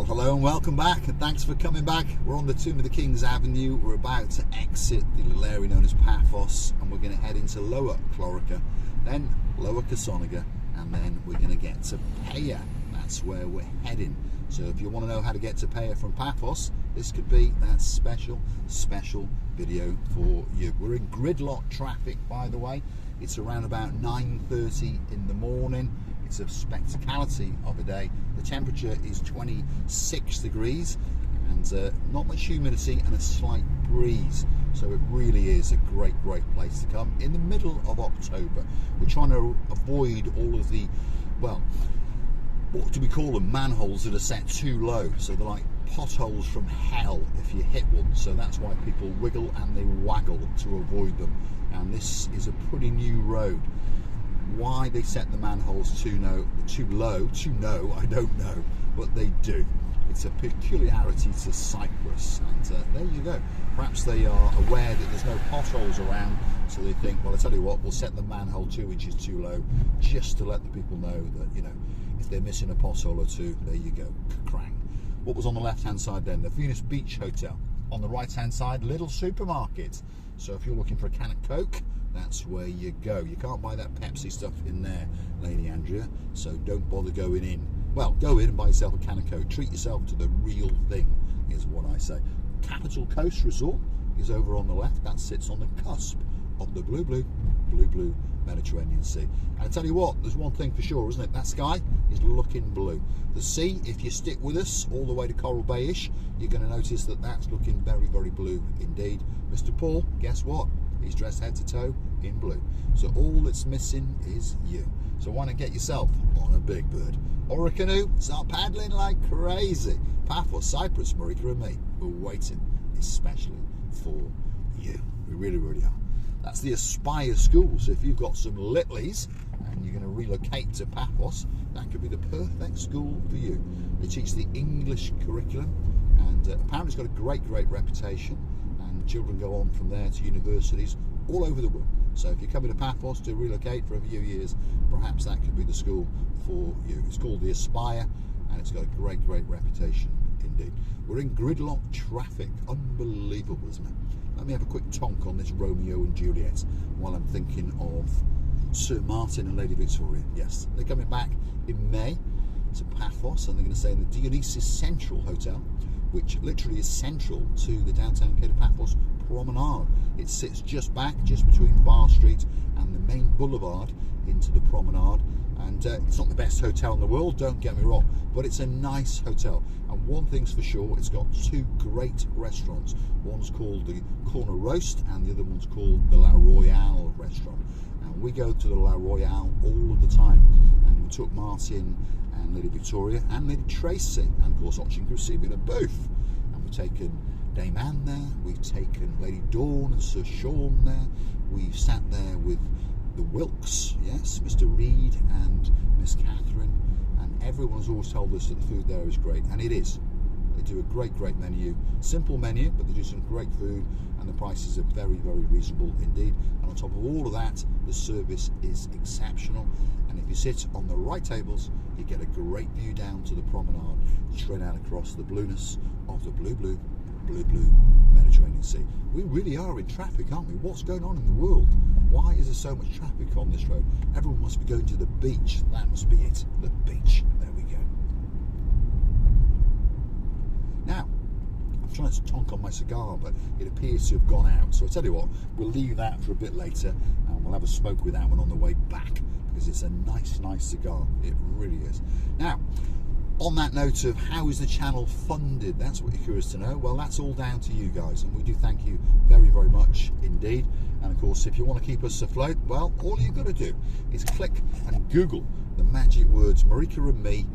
Hello and welcome back, and thanks for coming back. We're on the Tomb of the Kings Avenue. We're about to exit the little area known as Paphos, and we're going to head into Lower Chlorica, then Lower Casonica, and then we're going to get to Paya. That's where we're heading. So if you want to know how to get to Paya from Paphos, this could be that special video for you. We're in gridlock traffic, by the way. It's around about 9:30 in the morning. It's a spectacality of a day. The temperature is 26 degrees and not much humidity and a slight breeze. So it really is a great place to come in the middle of October. We're trying to avoid all of the, well, what do we call them, manholes that are set too low. So they're like potholes from hell if you hit one. So that's why people wiggle and they waggle to avoid them. And this is a pretty new road. Why they set the manholes too low, I don't know, but they do. It's a peculiarity to Cyprus, and there you go. Perhaps they are aware that there's no potholes around, so they think, well, I tell you what, we'll set the manhole 2 inches too low, just to let the people know that, you know, if they're missing a pothole or two, there you go, crang. What was on the left-hand side then? The Venus Beach Hotel. On the right-hand side, little supermarket. So if you're looking for a can of Coke, that's where you go. You can't buy that Pepsi stuff in there, Lady Andrea, so don't bother going in. Well, go in and buy yourself a can of Coke. Treat yourself to the real thing, is what I say. Capital Coast Resort is over on the left. That sits on the cusp of the blue Mediterranean Sea. And I tell you what, there's one thing for sure, isn't it? That sky is looking blue. The sea, if you stick with us all the way to Coral Bay-ish, you're going to notice that that's looking very blue indeed. Mr. Paul, guess what? He's dressed head to toe in blue. So all that's missing is you. So why not get yourself on a big bird or a canoe, start paddling like crazy. Paphos, Cyprus, Marika and me, we're waiting especially for you. We really are. That's the Aspire School. So if you've got some littlies and you're going to relocate to Paphos, that could be the perfect school for you. They teach the English curriculum, and apparently it's got a great reputation. Children go on from there to universities all over the world. So if you're coming to Paphos to relocate for a few years, perhaps that could be the school for you. It's called the Aspire, and it's got a great reputation indeed. We're in gridlock traffic. Unbelievable, isn't it? Let me have a quick tonk on this Romeo and Juliet while I'm thinking of Sir Martin and Lady Victoria. Yes, they're coming back in May to Paphos, and they're going to stay in the Dionysus Central Hotel, which literally is central to the downtown Cape of Paphos promenade. It sits just between Bar Street and the main boulevard into the promenade. And it's not the best hotel in the world, don't get me wrong, but it's a nice hotel. And one thing's for sure, it's got 2 great restaurants. One's called the Corner Roast and the other one's called the La Royale restaurant. And we go to the La Royale all of the time. And we took Martin and Lady Victoria and Lady Tracy, and of course Ochin Crucible at both. And we've taken Dame Anne there, we've taken Lady Dawn and Sir Sean there, we've sat there with the Wilkes, yes, Mr. Reed and Miss Catherine, and everyone's always told us that the food there is great, and it is. They do a great menu, simple menu, but they do some great food, and the prices are very reasonable indeed. And on top of all of that, the service is exceptional. And if you sit on the right tables, you get a great view down to the promenade, straight out across the blueness of the blue Mediterranean Sea. We really are in traffic, aren't we? What's going on in the world? Why is there so much traffic on this road? Everyone must be going to the beach. That must be it. The beach. There we go. Now, I'm trying to tonk on my cigar, but it appears to have gone out. So I tell you what, we'll leave that for a bit later, and we'll have a smoke with that one on the way back, because it's a nice cigar. It really is. Now, on that note of how is the channel funded, that's what you're curious to know. Well, that's all down to you guys, and we do thank you very much indeed. And of course, if you want to keep us afloat, well, all you've got to do is click and Google the magic words Marika and me,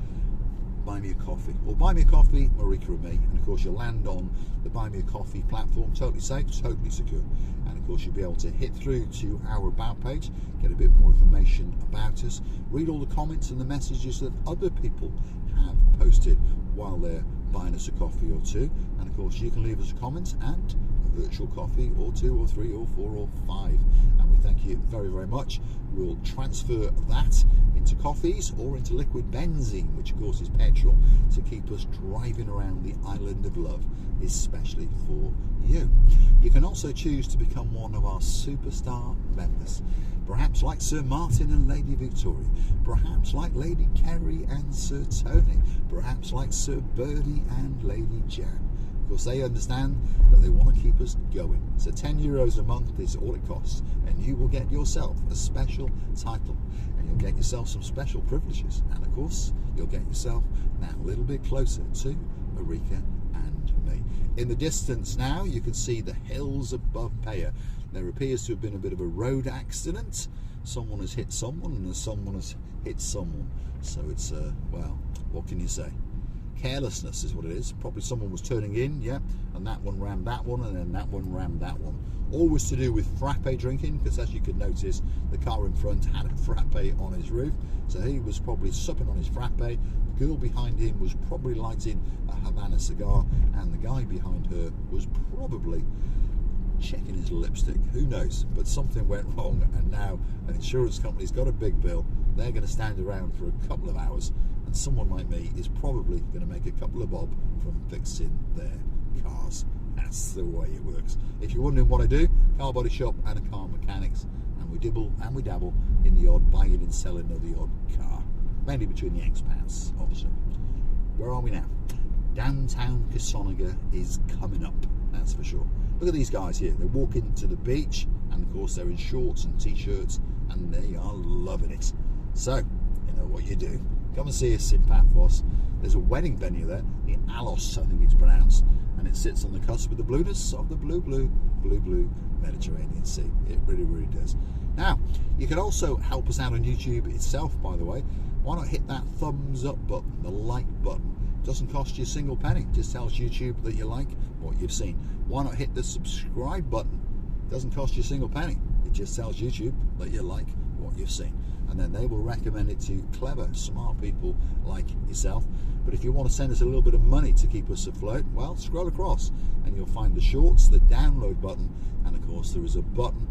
buy me a coffee, or buy me a coffee, Marika and me, and of course you'll land on the buy me a coffee platform, totally safe, totally secure. And of course you'll be able to hit through to our about page, get a bit more information about us, read all the comments and the messages that other people have posted while they're buying us a coffee or two. And of course you can leave us a comment and a virtual coffee or 2 or 3 or 4 or 5, and we thank you very, very much. We'll transfer that into coffees or into liquid benzene, which of course is petrol, to keep us driving around the island of love, especially for you. You can also choose to become one of our superstar members, perhaps like Sir Martin and Lady Victoria, perhaps like Lady Kerry and Sir Tony, perhaps like Sir Birdie and Lady Jan. Of course, they understand that they want to keep us going. So €10 a month is all it costs, and you will get yourself a special title, and you'll get yourself some special privileges, and of course you'll get yourself now a little bit closer to Marika and me. In the distance now you can see the hills above Paya. There appears to have been a bit of a road accident. Someone has hit someone and someone has hit someone, so it's well, what can you say? Carelessness is what it is. Probably someone was turning in, yeah, and that one rammed that one, and then that one rammed that one. Always to do with frappe drinking, because as you can notice, the car in front had a frappe on his roof, so he was probably supping on his frappe. The girl behind him was probably lighting a Havana cigar, and the guy behind her was probably checking his lipstick. Who knows? But something went wrong, and now an insurance company's got a big bill. They're going to stand around for a couple of hours, and someone like me is probably going to make a couple of bob from fixing their cars. That's the way it works. If you're wondering what I do, car body shop and a car mechanics, and we dibble and we dabble in the odd buying and selling of the odd car, mainly between the expats, obviously. Where are we now? Downtown Kasonaga is coming up, that's for sure. Look at these guys here. They're walking to the beach, and of course they're in shorts and t-shirts, and they are loving it. So, you know what you do. Come and see us in Paphos. There's a wedding venue there, the Alos, I think it's pronounced, and it sits on the cusp of the blueness of the blue Mediterranean Sea. It really, really does. Now, you can also help us out on YouTube itself, by the way. Why not hit that thumbs up button, the like button? It doesn't cost you a single penny. It just tells YouTube that you like what you've seen. Why not hit the subscribe button? It doesn't cost you a single penny. It just tells YouTube that you like what you've seen, and then they will recommend it to clever, smart people like yourself. But if you want to send us a little bit of money to keep us afloat, well, scroll across and you'll find the shorts, the download button, and of course there is a button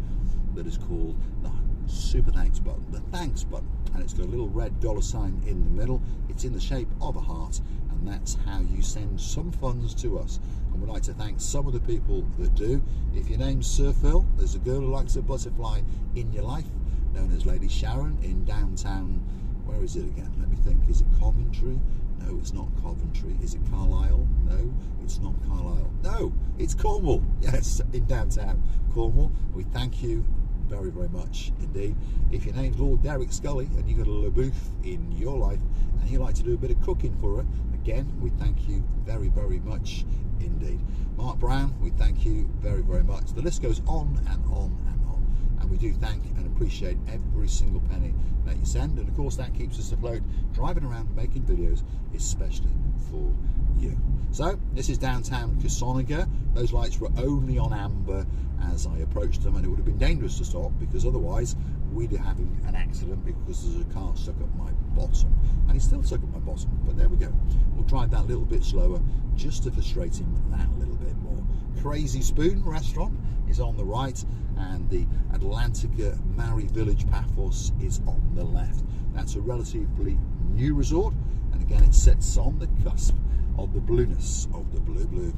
that is called the super thanks button, the thanks button, and it's got a little red $ in the middle. It's in the shape of a heart, and that's how you send some funds to us. And we'd like to thank some of the people that do. If your name's Sir Phil, there's a girl who likes a butterfly in your life, known as Lady Sharon, in downtown, where is it again? Let me think. Is it Coventry? No, it's not Coventry. Is it Carlisle? No, it's not Carlisle. No, it's Cornwall. Yes, in downtown Cornwall. We thank you very, very much indeed. If your name's Lord Derek Scully and you've got a LaBouffe in your life and you like to do a bit of cooking for her, again, we thank you very, very much indeed. Mark Brown, we thank you very, very much. The list goes on and on and on. And we do thank and appreciate every single penny that you send, and of course that keeps us afloat, driving around making videos, especially for you. So this is downtown Kasonaga. Those lights were only on amber as I approached them, and it would have been dangerous to stop because otherwise we'd be having an accident because there's a car stuck at my bottom, and he's still stuck at my bottom, but there we go. We'll drive that a little bit slower just to frustrate him that little bit more. Crazy Spoon restaurant is on the right, and the Atlantica Maori Village Paphos is on the left. That's a relatively new resort, and again it sits on the cusp of the blueness of the blue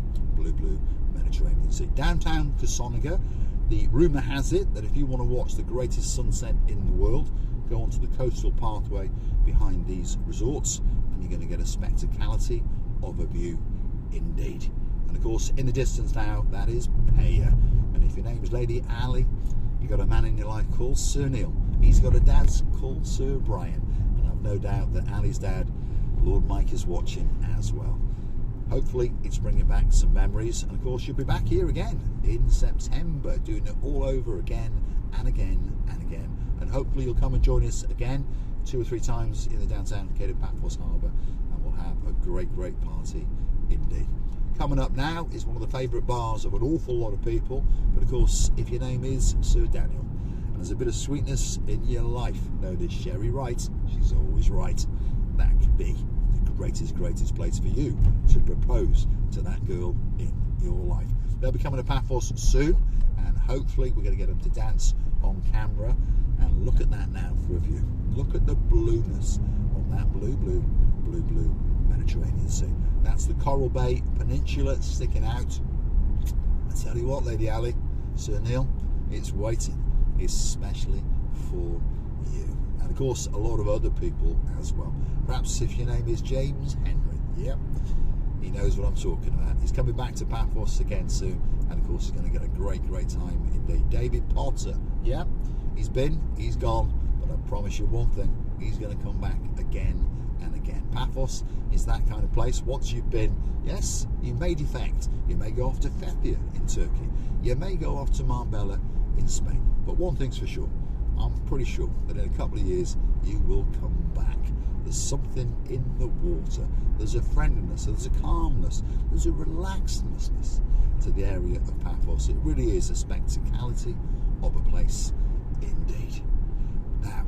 Mediterranean Sea. Downtown Kasonaga, the rumour has it that if you want to watch the greatest sunset in the world, go onto the coastal pathway behind these resorts, and you're going to get a spectacality of a view indeed. And of course, in the distance now, that is Paya. And if your name is Lady Ali, you've got a man in your life called Sir Neil. He's got a dad called Sir Brian. And I've no doubt that Ali's dad, Lord Mike, is watching as well. Hopefully, it's bringing back some memories. And of course, you'll be back here again in September, doing it all over again and again and again. And hopefully, you'll come and join us again 2 or 3 times in the downtown Cape of Paphos Harbour, and we'll have a great party indeed. Coming up now is one of the favourite bars of an awful lot of people, but of course, if your name is Sir Daniel, and there's a bit of sweetness in your life, known as Sherry Wright, she's always right, that could be the greatest place for you to propose to that girl in your life. they'll be coming to Paphos soon, and hopefully we're going to get them to dance on camera. And look at that now for a view. Look at the blueness on that blue Mediterranean Sea. That's the Coral Bay Peninsula sticking out. I tell you what, Lady Ali, Sir Neil, it's waiting especially for you. And of course a lot of other people as well. Perhaps if your name is James Henry, yep, he knows what I'm talking about. He's coming back to Paphos again soon, and of course he's going to get a great time indeed. David Potter, yeah, he's been, he's gone, but I promise you one thing, he's going to come back again and again. Paphos is that kind of place. Once you've been, yes, you may defect. You may go off to Fethiye in Turkey. You may go off to Marbella in Spain. But one thing's for sure, I'm pretty sure that in a couple of years you will come back. There's something in the water. There's a friendliness, there's a calmness, there's a relaxedness to the area of Paphos. It really is a spectacality of a place indeed. Now,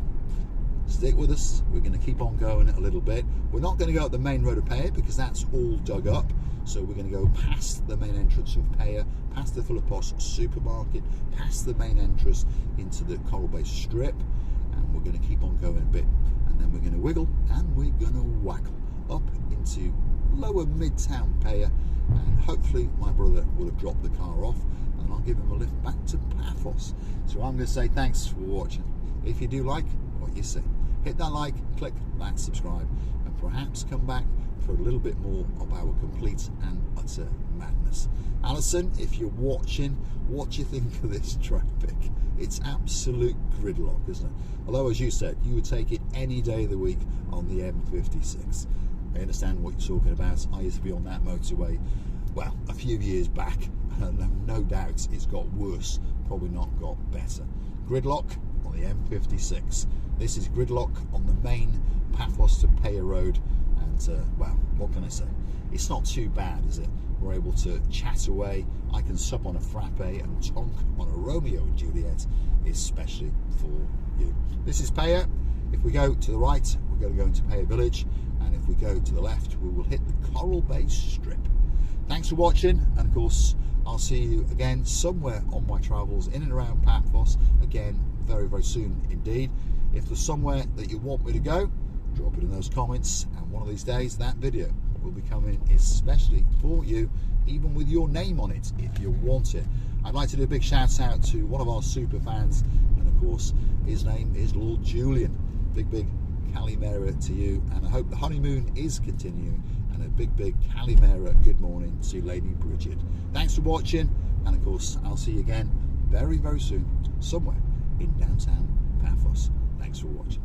stick with us. We're going to keep on going a little bit. We're not going to go up the main road of Paphos because that's all dug up. So we're going to go past the main entrance of Paphos, past the Paphos supermarket, past the main entrance into the Coral Bay Strip, and we're going to keep on going a bit. And then we're going to wiggle and we're going to waggle up into lower midtown Paphos, and hopefully my brother will have dropped the car off and I'll give him a lift back to Paphos. So I'm going to say thanks for watching. If you do like what you see, hit that like, click that subscribe, and perhaps come back for a little bit more of our complete and utter madness. Alison, if you're watching, what do you think of this traffic? It's absolute gridlock, isn't it? Although, as you said, you would take it any day of the week on the M56. I understand what you're talking about. I used to be on that motorway, well, a few years back, and no doubt it's got worse, probably not got better. Gridlock on the M56. This is gridlock on the main Paphos to Paphos road, and well, what can I say? It's not too bad, is it? We're able to chat away. I can sup on a frappe and tonk on a Romeo and Juliet, especially for you. This is Paphos. If we go to the right, we're going to go into Paphos Village, and if we go to the left, we will hit the Coral Bay Strip. Thanks for watching, and of course, I'll see you again somewhere on my travels in and around Paphos again very soon indeed. If there's somewhere that you want me to go, drop it in those comments, and one of these days that video will be coming especially for you, even with your name on it if you want it. I'd like to do a big shout out to one of our super fans, and of course his name is Lord Julian. Big Kalimera to you, and I hope the honeymoon is continuing, and a big Kalimera good morning to Lady Bridget. Thanks for watching, and of course I'll see you again very soon somewhere in downtown Paphos. Thanks for watching.